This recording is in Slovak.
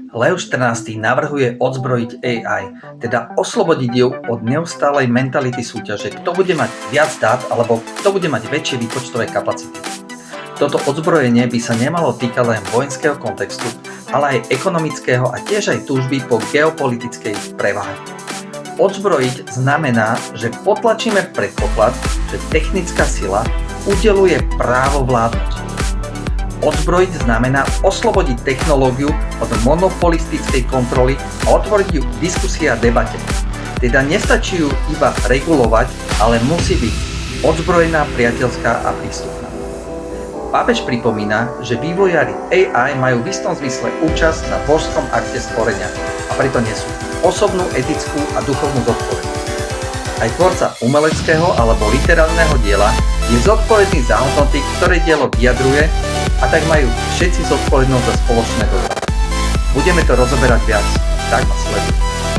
Leo 14. navrhuje odzbrojiť AI, teda oslobodiť ju od neustálej mentality súťaže, kto bude mať viac dát alebo kto bude mať väčšie výpočtové kapacity. Toto odzbrojenie by sa nemalo týkať len vojenského kontextu, ale aj ekonomického a tiež aj túžby po geopolitickej prevahe. Odzbrojiť znamená, že potlačíme predpoklad, že technická sila udeľuje právo vládnuť. Odzbrojiť znamená oslobodiť technológiu od monopolistickej kontroly a otvoriť ju k diskusii a debate. Teda nestačí ju iba regulovať, ale musí byť odzbrojená, priateľská a prístupná. Pápež pripomína, že vývojári AI majú v istom zmysle účasť na božskom akte stvorenia a preto nesú osobnú, etickú a duchovnú zodpovednosť. Aj tvorca umeleckého alebo literárneho diela je zodpovedný za hodnoty, ktoré dielo vyjadruje, a tak majú všetci zodpovednosť za spoločné dobro. Budeme to rozoberať viac, tak ma sleduj.